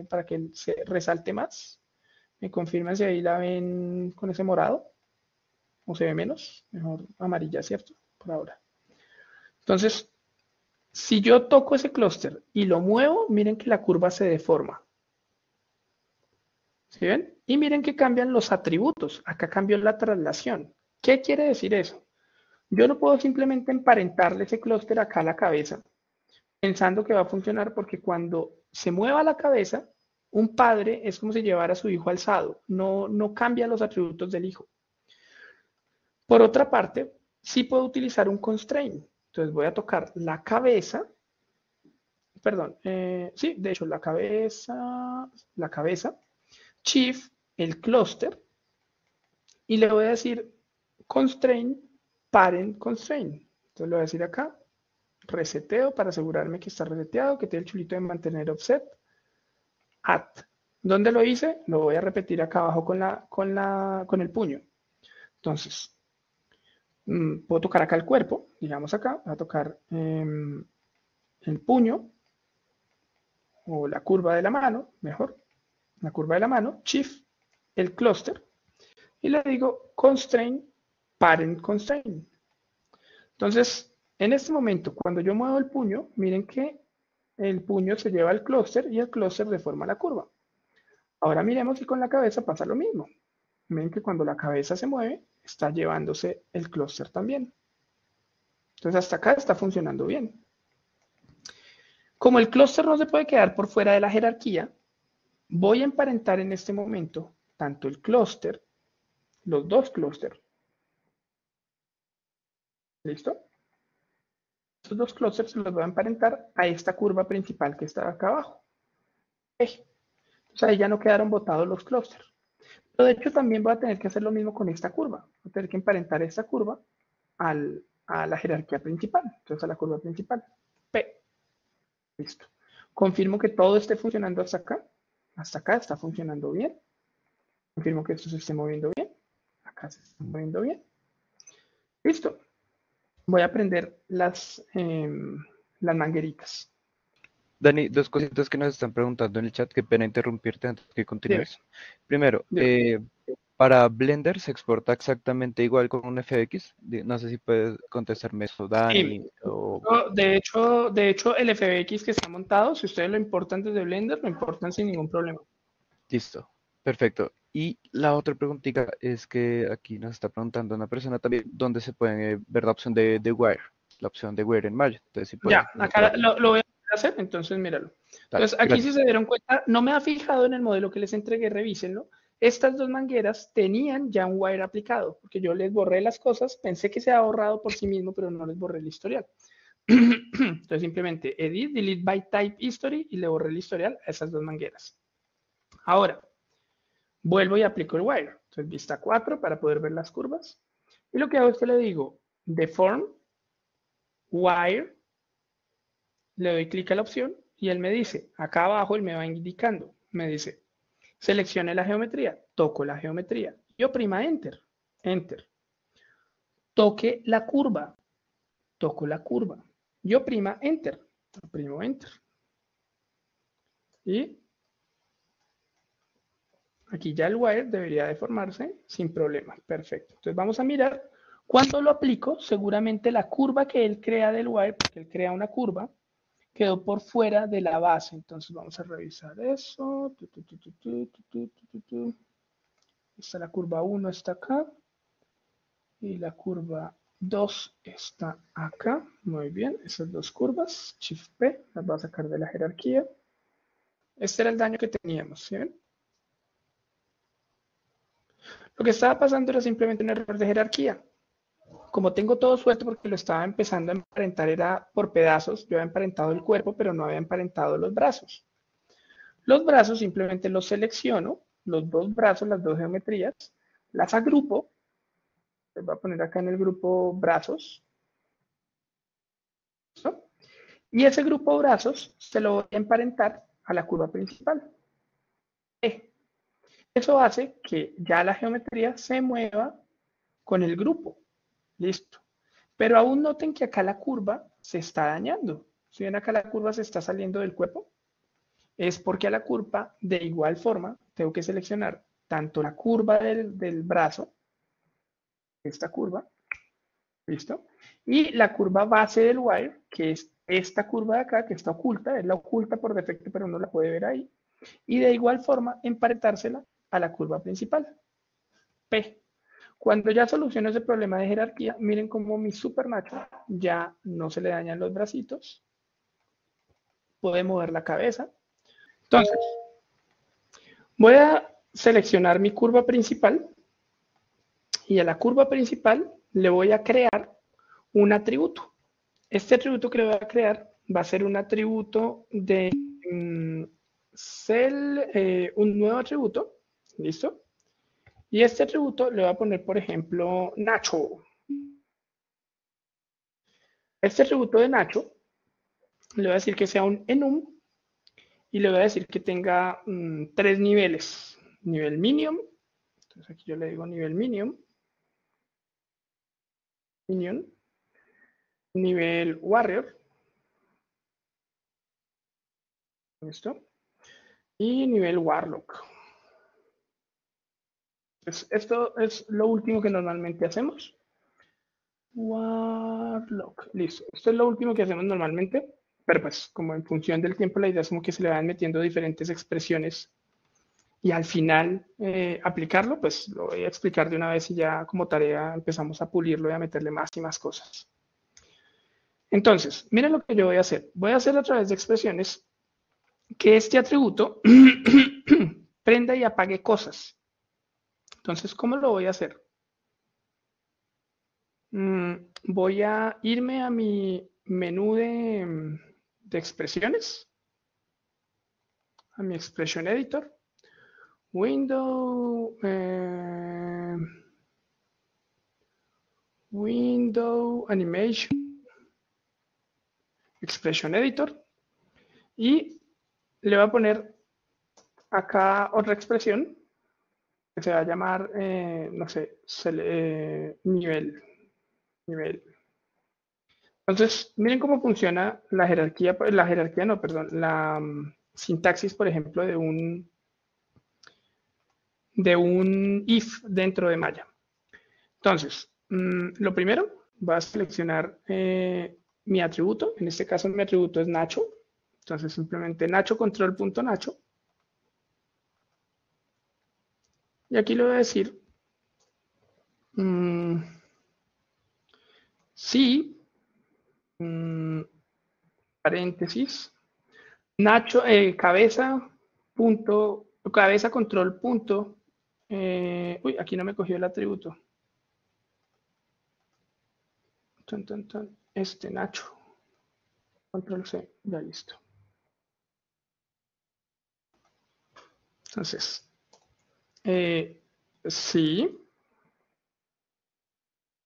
para que se resalte más. Me confirman si ahí la ven con ese morado o se ve menos. Mejor amarilla, ¿cierto? Por ahora. Entonces, si yo toco ese clúster y lo muevo, miren que la curva se deforma. ¿Sí ven? Y miren que cambian los atributos. Acá cambió la traslación. ¿Qué quiere decir eso? Yo no puedo simplemente emparentarle ese clúster acá a la cabeza, pensando que va a funcionar, porque cuando se mueva la cabeza, un padre es como si llevara a su hijo alzado. No cambia los atributos del hijo. Por otra parte, sí puedo utilizar un constraint. Entonces voy a tocar la cabeza, perdón, sí, de hecho la cabeza, Shift, el clúster, y le voy a decir constraint, parent constraint. Entonces le voy a decir acá, reseteo para asegurarme que está reseteado, que tiene el chulito de mantener offset, add. ¿Dónde lo hice? Lo voy a repetir acá abajo con el puño. Entonces, puedo tocar acá el cuerpo, digamos acá, voy a tocar el puño o la curva de la mano, mejor, la curva de la mano, Shift, el clúster, y le digo constraint, parent constraint. Entonces, en este momento, cuando yo muevo el puño, miren que el puño se lleva al clúster y el clúster deforma la curva. Ahora miremos si con la cabeza pasa lo mismo. Miren que cuando la cabeza se mueve, está llevándose el clúster también. Entonces, hasta acá está funcionando bien. Como el clúster no se puede quedar por fuera de la jerarquía, voy a emparentar en este momento tanto el clúster, los dos clústeres. ¿Listo? Estos dos clústeres se los voy a emparentar a esta curva principal que está acá abajo. Entonces ahí ya no quedaron botados los clústeres. Pero de hecho también voy a tener que hacer lo mismo con esta curva. Voy a tener que emparentar esta curva a la jerarquía principal. Entonces a la curva principal. P. Listo. Confirmo que todo esté funcionando hasta acá. Hasta acá está funcionando bien. Confirmo que esto se esté moviendo bien. Acá se está moviendo bien. Listo. Voy a prender las mangueritas. Dani, dos cositas que nos están preguntando en el chat, qué pena interrumpirte antes que continúes. Primero, para Blender se exporta exactamente igual con un FX. No sé si puedes contestarme eso, Dani. Sí. De hecho, el FBX que está montado, si ustedes lo importan desde Blender, lo importan sin ningún problema. Listo, perfecto. Y la otra preguntita es que aquí nos está preguntando una persona también dónde se puede ver la opción de Wire, la opción de Wire en Maya. Entonces, si Ya, acá lo voy a hacer, entonces míralo. Entonces, aquí gracias. si se dieron cuenta, no me ha fijado en el modelo que les entregué, revísenlo. Estas dos mangueras tenían ya un wire aplicado, porque yo les borré las cosas, pensé que se ha borrado por sí mismo, pero no les borré el historial. Entonces simplemente edit, delete by type history y le borré el historial a esas dos mangueras. Ahora, vuelvo y aplico el wire. Entonces vista 4 para poder ver las curvas. Y lo que hago es que le digo deform, wire, le doy clic a la opción y él me dice, acá abajo él me va indicando, me dice, seleccione la geometría, toco la geometría, y oprima enter, enter. Toque la curva, toco la curva, y oprima enter, oprimo enter. Y aquí ya el wire debería deformarse sin problema, perfecto. Entonces vamos a mirar, cuando lo aplico, seguramente la curva que él crea del wire, porque él crea una curva, quedó por fuera de la base. Entonces vamos a revisar eso. Está la curva 1 está acá. Y la curva 2 está acá. Muy bien, esas dos curvas. Shift P, las voy a sacar de la jerarquía. Este era el daño que teníamos, ¿sí ven? Lo que estaba pasando era simplemente un error de jerarquía. Como tengo todo suelto porque lo estaba empezando a emparentar, era por pedazos. Yo había emparentado el cuerpo, pero no había emparentado los brazos. Los brazos simplemente los selecciono, los dos brazos, las dos geometrías, las agrupo. Les voy a poner acá en el grupo brazos. ¿Listo? Y ese grupo brazos se lo voy a emparentar a la curva principal. Eso hace que ya la geometría se mueva con el grupo. Listo. Pero aún noten que acá la curva se está dañando. Si ven acá la curva se está saliendo del cuerpo, es porque a la curva de igual forma tengo que seleccionar tanto la curva del brazo, esta curva, ¿listo? Y la curva base del wire, que es esta curva de acá, que está oculta, es la oculta por defecto, pero uno la puede ver ahí. Y de igual forma emparentársela a la curva principal, P. Cuando ya soluciono ese problema de jerarquía, miren cómo mi super macho ya no se le dañan los bracitos, puede mover la cabeza. Entonces, voy a seleccionar mi curva principal y a la curva principal le voy a crear un atributo. Este atributo que le voy a crear va a ser un atributo de un nuevo atributo, ¿listo? Y este atributo le voy a poner, por ejemplo, Nacho. Este atributo de Nacho le voy a decir que sea un enum y le voy a decir que tenga 3 niveles. Nivel minion, entonces aquí yo le digo nivel minion, nivel warrior, ¿listo? Y nivel warlock. Esto es lo último que normalmente hacemos. Warlock, listo. Esto es lo último que hacemos normalmente, pero pues como en función del tiempo la idea es como que se le van metiendo diferentes expresiones y al final aplicarlo, pues lo voy a explicar de una vez y ya como tarea empezamos a pulirlo y a meterle más y más cosas. Entonces, miren lo que yo voy a hacer. Voy a hacer a través de expresiones que este atributo prenda y apague cosas. Entonces, ¿cómo lo voy a hacer? Voy a irme a mi menú de expresiones, a mi expression editor, window animation, expression editor, y le voy a poner acá otra expresión que se va a llamar, no sé, nivel. Entonces, miren cómo funciona la jerarquía no, perdón, la sintaxis, por ejemplo, de un if dentro de Maya. Entonces, lo primero, voy a seleccionar mi atributo. En este caso, mi atributo es Nacho. Entonces, simplemente Nacho control.nacho. Y aquí le voy a decir sí, paréntesis, Nacho, cabeza control punto. Uy, aquí no me cogió el atributo. Este Nacho. Control C, ya listo. Entonces, sí.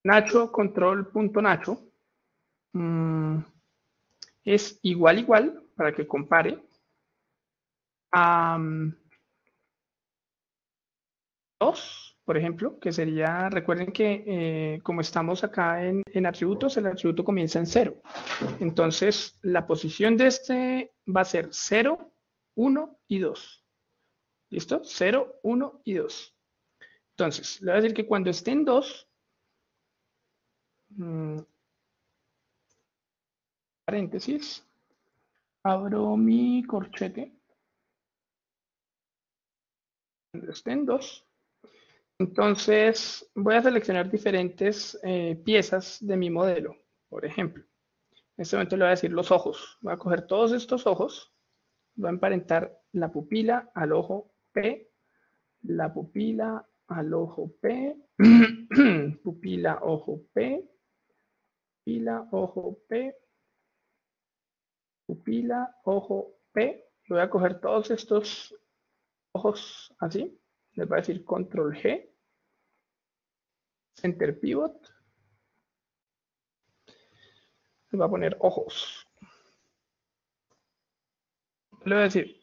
Nacho control punto Nacho es igual para que compare a 2, por ejemplo, que sería, recuerden que como estamos acá en atributos, el atributo comienza en 0. Entonces, la posición de este va a ser 0, 1 y 2. ¿Listo? 0, 1 y 2. Entonces, le voy a decir que cuando esté en 2, paréntesis, abro mi corchete, cuando esté en 2, entonces voy a seleccionar diferentes piezas de mi modelo. Por ejemplo, en este momento le voy a decir los ojos. Voy a coger todos estos ojos, voy a emparentar la pupila al ojo P, la pupila al ojo P, pupila, ojo P, pupila, ojo P, pupila, ojo P. Voy a coger todos estos ojos así. Les voy a decir control G, center pivot. Les voy a poner ojos. Le voy a decir,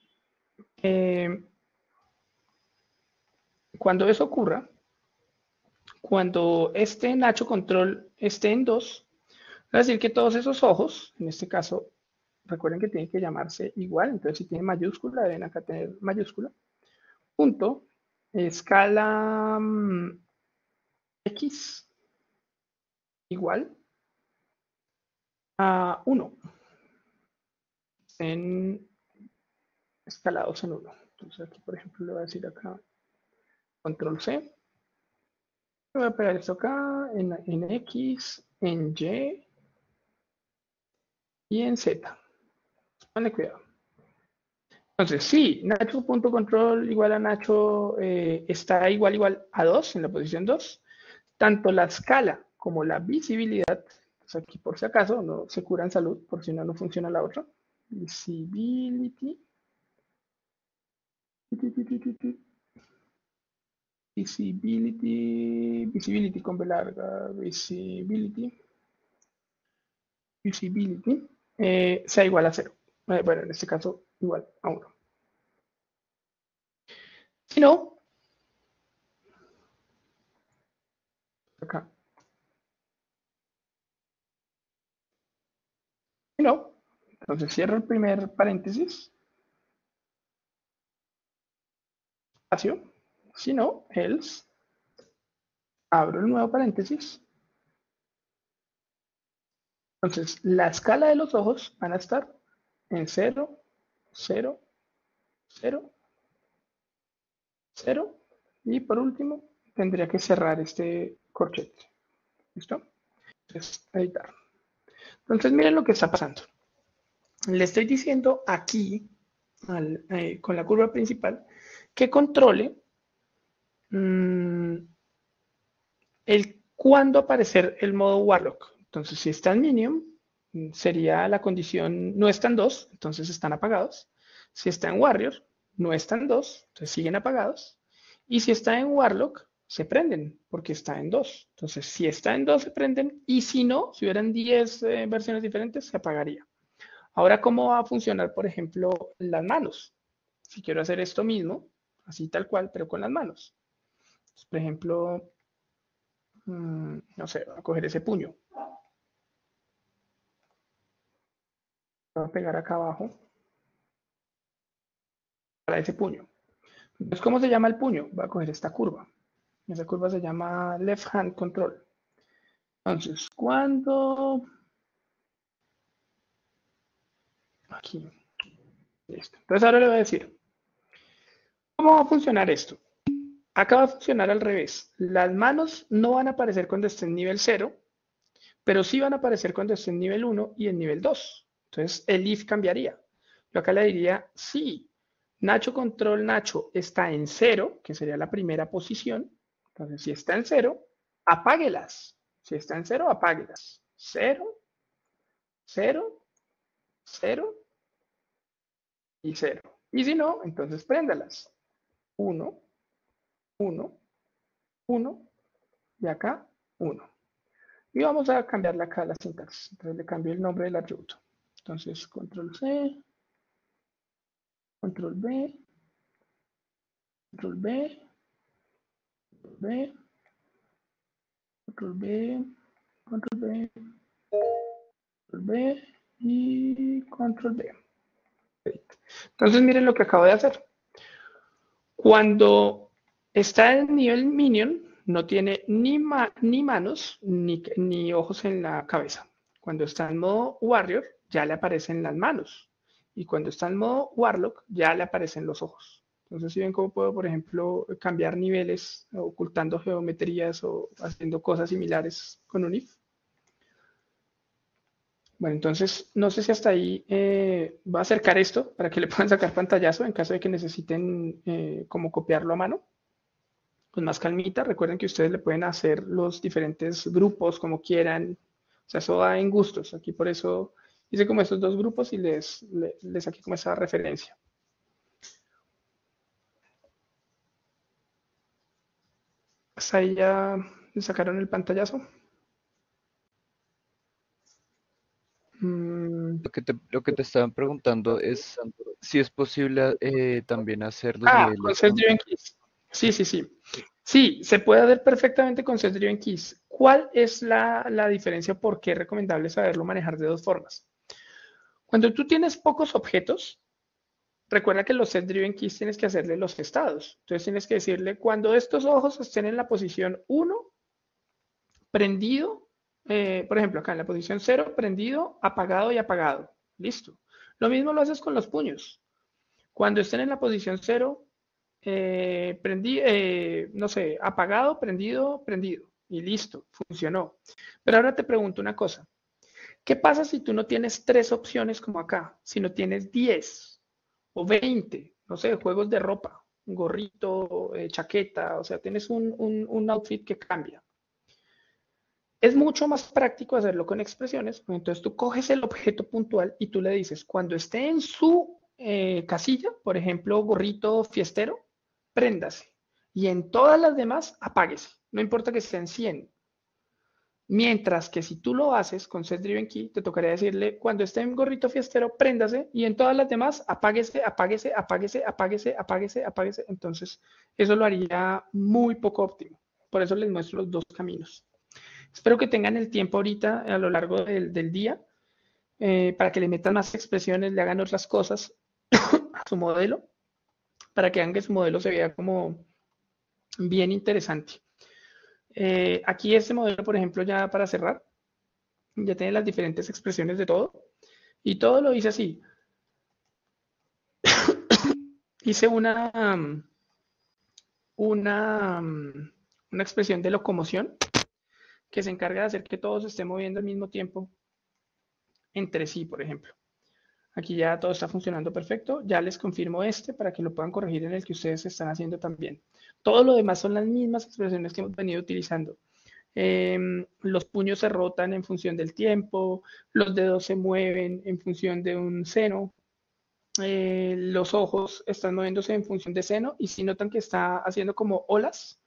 cuando eso ocurra, cuando este Nacho control esté en 2, voy a decir que todos esos ojos, en este caso, recuerden que tienen que llamarse igual, entonces si tiene mayúscula, deben acá tener mayúscula, punto, escala X igual a 1, en escalados en 1. Entonces aquí, por ejemplo, le voy a decir acá, control C, voy a pegar esto acá, en X, en Y y en Z. Ponle cuidado. Entonces, sí, Nacho.control igual a Nacho está igual a 2, en la posición 2. Tanto la escala como la visibilidad. Entonces aquí por si acaso no se cura en salud, por si no, no funciona la otra. Visibility. Visibility con B larga, visibility sea igual a 0. Bueno, en este caso igual a 1. Si no, acá. Si no, entonces cierro el primer paréntesis, espacio. Si no, else, abro el nuevo paréntesis. Entonces, la escala de los ojos van a estar en 0, 0, 0, 0. Y por último, tendría que cerrar este corchete. ¿Listo? Entonces, editar. Entonces, miren lo que está pasando. Le estoy diciendo aquí, con la curva principal, que controle el cuándo aparecer el modo Warlock. Entonces, si está en Minion, sería la condición no están 2, entonces están apagados. Si está en Warrior, no están 2, entonces siguen apagados. Y si está en Warlock, se prenden, porque está en 2. Entonces, si está en 2, se prenden. Y si no, si hubieran 10 versiones diferentes, se apagaría. Ahora, ¿cómo va a funcionar, por ejemplo, las manos? Si quiero hacer esto mismo, así tal cual, pero con las manos. Entonces, por ejemplo, no sé, voy a coger ese puño. Voy a pegar acá abajo para ese puño. Entonces, ¿cómo se llama el puño? Voy a coger esta curva. Esa curva se llama Left Hand Control. Entonces, cuando... Aquí. Listo. Entonces, ahora le voy a decir, ¿cómo va a funcionar esto? Acá va a funcionar al revés. Las manos no van a aparecer cuando esté en nivel 0, pero sí van a aparecer cuando esté en nivel 1 y en nivel 2. Entonces, el if cambiaría. Yo acá le diría, sí, Nacho Control Nacho está en 0, que sería la primera posición. Entonces, si está en 0, apáguelas. Si está en 0, apáguelas. 0, 0, 0 y 0. Y si no, entonces préndalas. 1, 1, 1 y acá 1. Y vamos a cambiarle acá la sintaxis. Entonces le cambio el nombre del atributo. Entonces, control C, control B, control B, control B, control B, control B, control B y control B. Entonces miren lo que acabo de hacer. Cuando está en nivel minion, no tiene ni manos ni ojos en la cabeza. Cuando está en modo warrior, ya le aparecen las manos. Y cuando está en modo warlock, ya le aparecen los ojos. Entonces, si ven cómo puedo, por ejemplo, cambiar niveles, ocultando geometrías o haciendo cosas similares con un if. Bueno, entonces, no sé si hasta ahí va a acercar esto para que le puedan sacar pantallazo en caso de que necesiten como copiarlo a mano. Con más calmita, recuerden que ustedes le pueden hacer los diferentes grupos como quieran. O sea, eso va en gustos. Aquí por eso hice como estos dos grupos y les saqué como esa referencia. Hasta ahí ya le sacaron el pantallazo. Lo que te estaban preguntando es si es posible también hacer los niveles Con Set-Driven Keys. Sí, sí, sí. Sí, se puede hacer perfectamente con Set-Driven Keys. ¿Cuál es la diferencia? ¿Por qué es recomendable saberlo manejar de dos formas? Cuando tú tienes pocos objetos, recuerda que los Set-Driven Keys tienes que hacerle los estados. Entonces tienes que decirle, cuando estos ojos estén en la posición 1, prendido, por ejemplo, acá en la posición 0, prendido, apagado y apagado. Listo. Lo mismo lo haces con los puños. Cuando estén en la posición 0, no sé, apagado, prendido, prendido. Y listo, funcionó. Pero ahora te pregunto una cosa. ¿Qué pasa si tú no tienes 3 opciones como acá? Si no tienes 10 o 20, no sé, juegos de ropa, un gorrito, chaqueta, o sea, tienes un outfit que cambia. Es mucho más práctico hacerlo con expresiones. Entonces tú coges el objeto puntual y tú le dices, cuando esté en su casilla, por ejemplo, gorrito fiestero, préndase. Y en todas las demás, apáguese. No importa que sean 100. Mientras que si tú lo haces con setDrivenKey, te tocaría decirle, cuando esté en gorrito fiestero, préndase. Y en todas las demás, apáguese, apáguese, apáguese, apáguese, apáguese, apáguese. Entonces, eso lo haría muy poco óptimo. Por eso les muestro los dos caminos. Espero que tengan el tiempo ahorita a lo largo del día para que le metan más expresiones, le hagan otras cosas a su modelo, para que hagan que su modelo se vea como bien interesante. Aquí este modelo, por ejemplo, ya para cerrar, ya tiene las diferentes expresiones de todo y todo lo hice así. Hice una expresión de locomoción que se encarga de hacer que todo se esté moviendo al mismo tiempo entre sí, por ejemplo. Aquí ya todo está funcionando perfecto. Ya les confirmo este para que lo puedan corregir en el que ustedes están haciendo también. Todo lo demás son las mismas expresiones que hemos venido utilizando. Los puños se rotan en función del tiempo, los dedos se mueven en función de un seno, los ojos están moviéndose en función de seno y si notan que está haciendo como olas,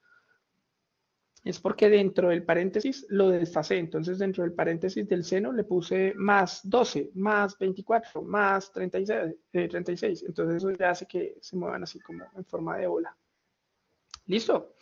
es porque dentro del paréntesis lo desfasé. Entonces, dentro del paréntesis del seno le puse más 12, más 24, más 36. Entonces, eso ya hace que se muevan así como en forma de ola. ¿Listo?